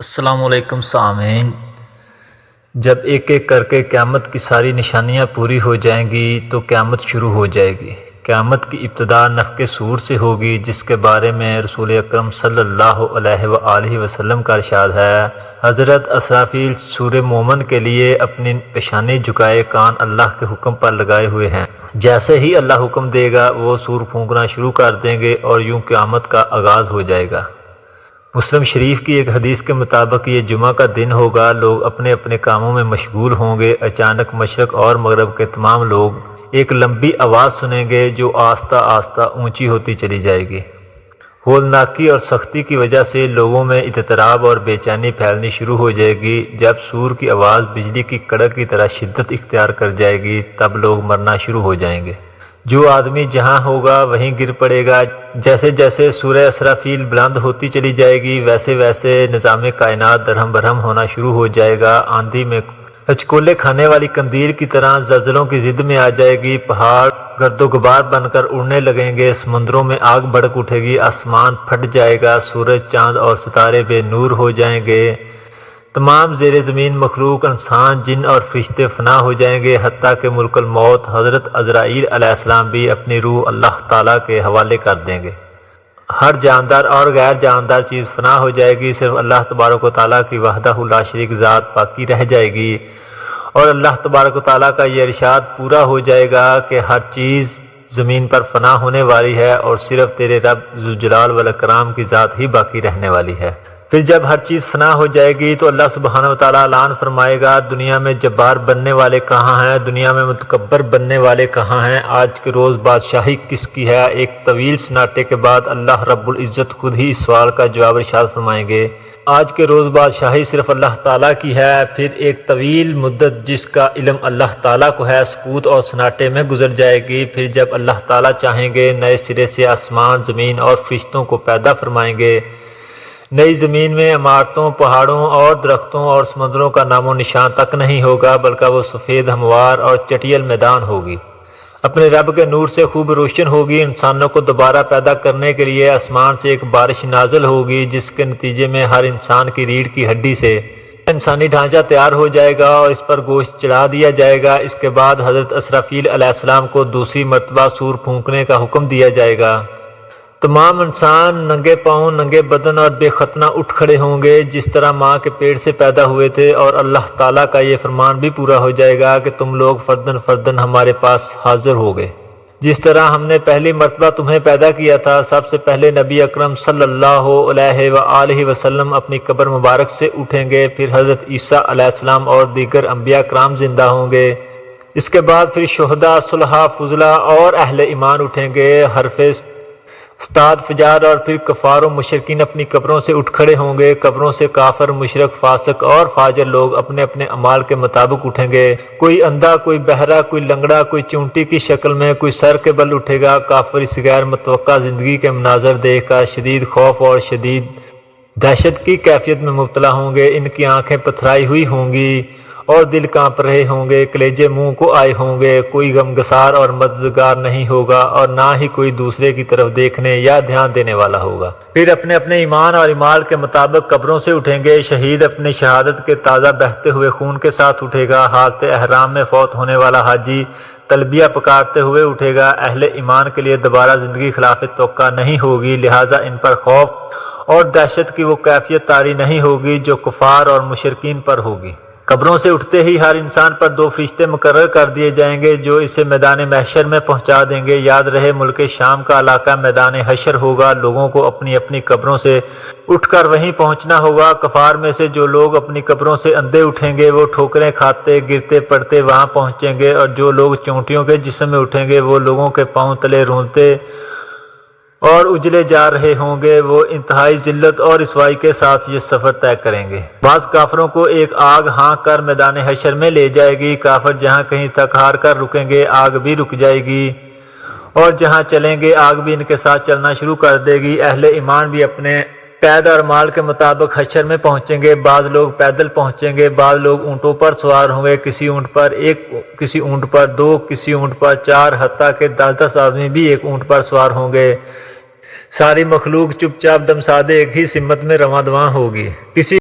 السلام علیکم سامعین، جب ایک ایک کر کے قیامت کی ساری نشانیاں پوری ہو جائیں گی تو قیامت شروع ہو جائے گی۔ قیامت کی ابتدا نفخ صور سے ہوگی، جس کے بارے میں رسول اکرم صلی اللہ علیہ وآلہ وسلم کا ارشاد ہے۔ حضرت اسرافیل سورہ مومن کے لیے اپنی پیشانی جھکائے کان اللہ کے حکم پر لگائے ہوئے ہیں۔ جیسے ہی اللہ حکم دے گا وہ سور پھونکنا شروع کر دیں گے اور یوں قیامت کا آغاز ہو جائے گا۔ مسلم شریف کی ایک حدیث کے مطابق یہ جمعہ کا دن ہوگا، لوگ اپنے اپنے کاموں میں مشغول ہوں گے۔ اچانک مشرق اور مغرب کے تمام لوگ ایک لمبی آواز سنیں گے جو آہستہ آہستہ اونچی ہوتی چلی جائے گی۔ ہولناکی اور سختی کی وجہ سے لوگوں میں اضطراب اور بے چینی پھیلنی شروع ہو جائے گی۔ جب سور کی آواز بجلی کی کڑک کی طرح شدت اختیار کر جائے گی تب لوگ مرنا شروع ہو جائیں گے۔ جو آدمی جہاں ہوگا وہیں گر پڑے گا۔ جیسے جیسے سورہ اسرافیل بلند ہوتی چلی جائے گی ویسے ویسے نظام کائنات درہم برہم ہونا شروع ہو جائے گا۔ آندھی میں ہچکولے کھانے والی قندیل کی طرح زلزلوں کی ضد میں آ جائے گی۔ پہاڑ گرد و غبار بن کر اڑنے لگیں گے، سمندروں میں آگ بھڑک اٹھے گی، آسمان پھٹ جائے گا، سورج چاند اور ستارے بے نور ہو جائیں گے۔ تمام زیر زمین مخلوق، انسان، جن اور فرشتے فنا ہو جائیں گے، حتیٰ کہ ملک الموت حضرت عزرائیل علیہ السلام بھی اپنی روح اللہ تعالیٰ کے حوالے کر دیں گے۔ ہر جاندار اور غیر جاندار چیز فنا ہو جائے گی، صرف اللہ تبارک و تعالیٰ کی وحدہ لا شریک ذات باقی رہ جائے گی۔ اور اللہ تبارک و تعالیٰ کا یہ ارشاد پورا ہو جائے گا کہ ہر چیز زمین پر فنا ہونے والی ہے اور صرف تیرے رب ذوالجلال والاکرام کی ذات ہی باقی رہنے والی ہے۔ پھر جب ہر چیز فنا ہو جائے گی تو اللہ سبحانہ و تعالیٰ اعلان فرمائے گا، دنیا میں جبار بننے والے کہاں ہیں؟ دنیا میں متکبر بننے والے کہاں ہیں؟ آج کے روز بادشاہی کس کی ہے؟ ایک طویل سناٹے کے بعد اللہ رب العزت خود ہی اس سوال کا جواب ارشاد فرمائیں گے، آج کے روز بادشاہی صرف اللہ تعالیٰ کی ہے۔ پھر ایک طویل مدت جس کا علم اللہ تعالیٰ کو ہے سکوت اور سناٹے میں گزر جائے گی۔ پھر جب اللہ تعالیٰ چاہیں گے نئے سرے سے آسمان، زمین اور فرشتوں کو پیدا فرمائیں گے۔ نئی زمین میں عمارتوں، پہاڑوں اور درختوں اور سمندروں کا نام و نشان تک نہیں ہوگا، بلکہ وہ سفید ہموار اور چٹیل میدان ہوگی۔ اپنے رب کے نور سے خوب روشن ہوگی۔ انسانوں کو دوبارہ پیدا کرنے کے لیے آسمان سے ایک بارش نازل ہوگی، جس کے نتیجے میں ہر انسان کی ریڑھ کی ہڈی سے انسانی ڈھانچہ تیار ہو جائے گا اور اس پر گوشت چڑھا دیا جائے گا۔ اس کے بعد حضرت اسرافیل علیہ السلام کو دوسری مرتبہ سور پھونکنے کا حکم دیا جائے گا۔ تمام انسان ننگے پاؤں، ننگے بدن اور بے ختنہ اٹھ کھڑے ہوں گے جس طرح ماں کے پیٹ سے پیدا ہوئے تھے، اور اللہ تعالیٰ کا یہ فرمان بھی پورا ہو جائے گا کہ تم لوگ فردن فردن ہمارے پاس حاضر ہوگے۔ جس طرح ہم نے پہلی مرتبہ تمہیں پیدا کیا تھا، سب سے پہلے نبی اکرم صلی اللہ علیہ وآلہ وسلم اپنی قبر مبارک سے اٹھیں گے، پھر حضرت عیسیٰ علیہ السلام اور دیگر انبیاء کرام زندہ ہوں گے۔ اس کے بعد پھر شہداء، صلحاء، فضلاء اور اہل ایمان اٹھیں گے، حرف استاد، فجار اور پھر کفار و مشرکین اپنی قبروں سے اٹھ کھڑے ہوں گے۔ قبروں سے کافر، مشرک، فاسق اور فاجر لوگ اپنے اپنے اعمال کے مطابق اٹھیں گے۔ کوئی اندھا، کوئی بہرا، کوئی لنگڑا، کوئی چونٹی کی شکل میں، کوئی سر کے بل اٹھے گا۔ کافر اس غیر متوقع زندگی کے مناظر دیکھ کر شدید خوف اور شدید دہشت کی کیفیت میں مبتلا ہوں گے۔ ان کی آنکھیں پتھرائی ہوئی ہوں گی اور دل کانپ رہے ہوں گے، کلیجے منہ کو آئے ہوں گے۔ کوئی غمگسار اور مددگار نہیں ہوگا اور نہ ہی کوئی دوسرے کی طرف دیکھنے یا دھیان دینے والا ہوگا۔ پھر اپنے اپنے ایمان اور اعمال کے مطابق قبروں سے اٹھیں گے۔ شہید اپنی شہادت کے تازہ بہتے ہوئے خون کے ساتھ اٹھے گا۔ حالت احرام میں فوت ہونے والا حاجی تلبیہ پکارتے ہوئے اٹھے گا۔ اہل ایمان کے لیے دوبارہ زندگی خلاف توقع نہیں ہوگی، لہٰذا ان پر خوف اور دہشت کی وہ کیفیت طاری نہیں ہوگی جو کفار اور مشرکین پر ہوگی۔ قبروں سے اٹھتے ہی ہر انسان پر دو فرشتے مقرر کر دیے جائیں گے جو اسے میدان محشر میں پہنچا دیں گے۔ یاد رہے ملک شام کا علاقہ میدان حشر ہوگا، لوگوں کو اپنی اپنی قبروں سے اٹھ کر وہیں پہنچنا ہوگا۔ کفار میں سے جو لوگ اپنی قبروں سے اندھے اٹھیں گے وہ ٹھوکریں کھاتے، گرتے پڑتے وہاں پہنچیں گے، اور جو لوگ چونٹیوں کے جسم میں اٹھیں گے وہ لوگوں کے پاؤں تلے رونتے اور اجلے جا رہے ہوں گے۔ وہ انتہائی ذلت اور رسوائی کے ساتھ یہ سفر طے کریں گے۔ بعض کافروں کو ایک آگ ہانک کر میدان حشر میں لے جائے گی۔ کافر جہاں کہیں تک ہار کر رکیں گے آگ بھی رک جائے گی، اور جہاں چلیں گے آگ بھی ان کے ساتھ چلنا شروع کر دے گی۔ اہل ایمان بھی اپنے قید اور مال کے مطابق حشر میں پہنچیں گے۔ بعض لوگ پیدل پہنچیں گے، بعض لوگ اونٹوں پر سوار ہوں گے، کسی اونٹ پر ایک، کسی اونٹ پر دو، کسی اونٹ پر چار، حتیٰ کہ 10 آدمی بھی ایک اونٹ پر سوار ہوں گے۔ ساری مخلوق چپ چاپ دم سادے ایک ہی سمت میں رواں دواں ہوگی۔ کسی